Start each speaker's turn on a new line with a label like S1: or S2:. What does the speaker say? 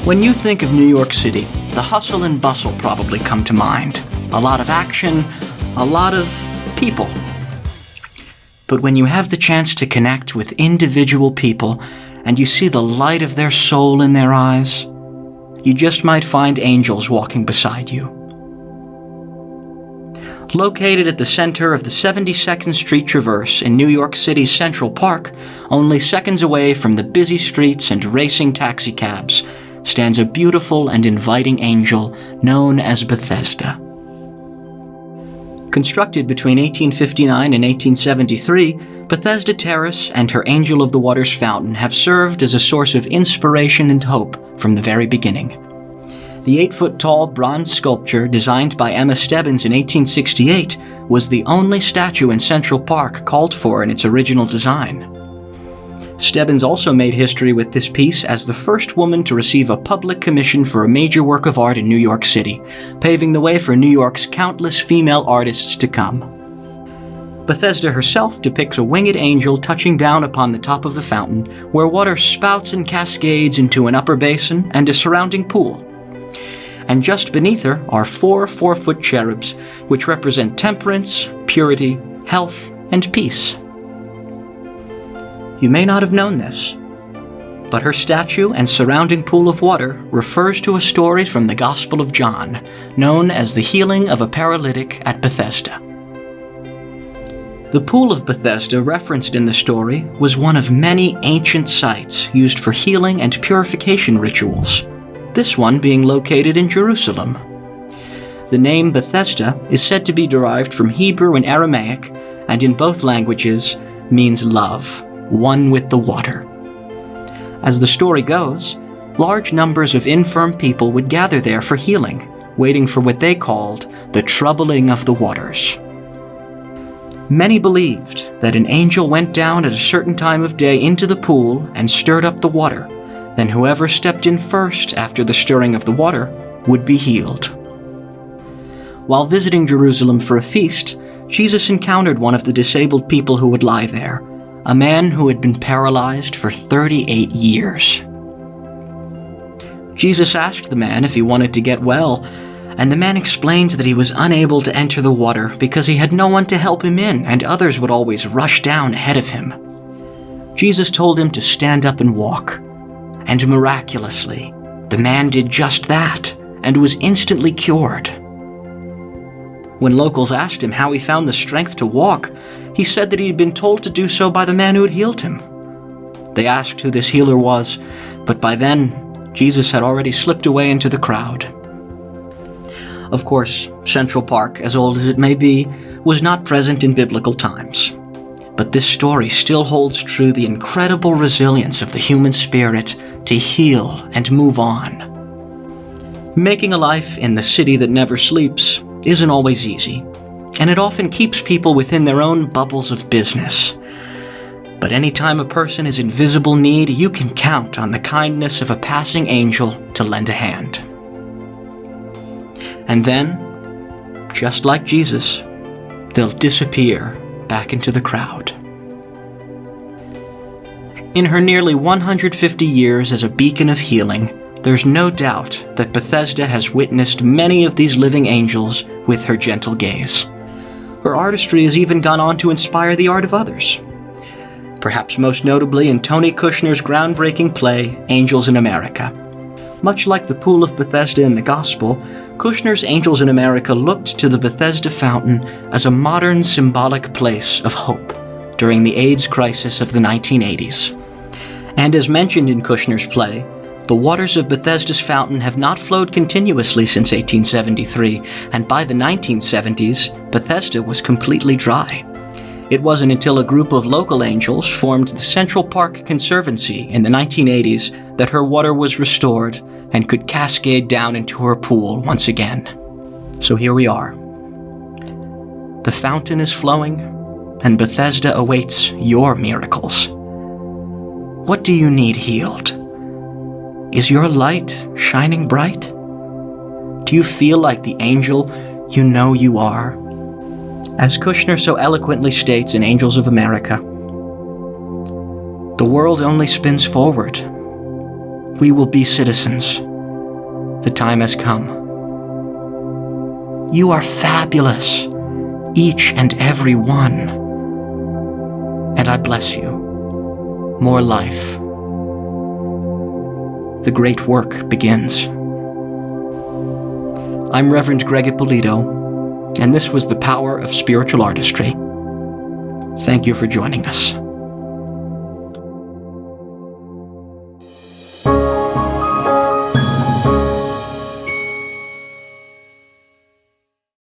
S1: When you think of New York City, the hustle and bustle probably come to mind. A lot of action, a lot of people. But when you have the chance to connect with individual people and you see the light of their soul in their eyes, you just might find angels walking beside you. Located at the center of the 72nd Street Traverse in New York City's Central Park, only seconds away from the busy streets and racing taxicabs, stands a beautiful and inviting angel known as Bethesda. Constructed between 1859 and 1873, Bethesda Terrace and her Angel of the Waters fountain have served as a source of inspiration and hope from the very beginning. The 8-foot-tall bronze sculpture designed by Emma Stebbins in 1868 was the only statue in Central Park called for in its original design. Stebbins also made history with this piece as the first woman to receive a public commission for a major work of art in New York City, paving the way for New York's countless female artists to come. Bethesda herself depicts a winged angel touching down upon the top of the fountain, where water spouts and cascades into an upper basin and a surrounding pool. And just beneath her are 4 4-foot cherubs, which represent temperance, purity, health, and peace. You may not have known this, but her statue and surrounding pool of water refers to a story from the Gospel of John, known as the healing of a paralytic at Bethesda. The pool of Bethesda referenced in the story was one of many ancient sites used for healing and purification rituals, this one being located in Jerusalem. The name Bethesda is said to be derived from Hebrew and Aramaic, and in both languages means love, one with the water. As the story goes, large numbers of infirm people would gather there for healing, waiting for what they called the troubling of the waters. Many believed that an angel went down at a certain time of day into the pool and stirred up the water. Then whoever stepped in first after the stirring of the water would be healed. While visiting Jerusalem for a feast, Jesus encountered one of the disabled people who would lie there, a man who had been paralyzed for 38 years. Jesus asked the man if he wanted to get well, and the man explained that he was unable to enter the water because he had no one to help him in, and others would always rush down ahead of him. Jesus told him to stand up and walk. And miraculously, the man did just that and was instantly cured. When locals asked him how he found the strength to walk, he said that he had been told to do so by the man who had healed him. They asked who this healer was, but by then, Jesus had already slipped away into the crowd. Of course, Central Park, as old as it may be, was not present in biblical times. But this story still holds true the incredible resilience of the human spirit to heal and move on. Making a life in the city that never sleeps isn't always easy, and it often keeps people within their own bubbles of business. But anytime a person is in visible need, you can count on the kindness of a passing angel to lend a hand. And then, just like Jesus, they'll disappear back into the crowd. In her nearly 150 years as a beacon of healing, there's no doubt that Bethesda has witnessed many of these living angels with her gentle gaze. Her artistry has even gone on to inspire the art of others. Perhaps most notably in Tony Kushner's groundbreaking play, Angels in America. Much like the Pool of Bethesda in the Gospel, Kushner's Angels in America looked to the Bethesda Fountain as a modern symbolic place of hope during the AIDS crisis of the 1980s. And as mentioned in Kushner's play, the waters of Bethesda's fountain have not flowed continuously since 1873, and by the 1970s, Bethesda was completely dry. It wasn't until a group of local angels formed the Central Park Conservancy in the 1980s that her water was restored and could cascade down into her pool once again. So here we are. The fountain is flowing, and Bethesda awaits your miracles. What do you need healed? Is your light shining bright? Do you feel like the angel you know you are? As Kushner so eloquently states in Angels of America, the world only spins forward. We will be citizens, The time has come. You are fabulous, each and every one. And I bless you. More life. The great work begins. I'm Reverend Greg Ippolito, and this was The Power of Spiritual Artistry. Thank you for joining us.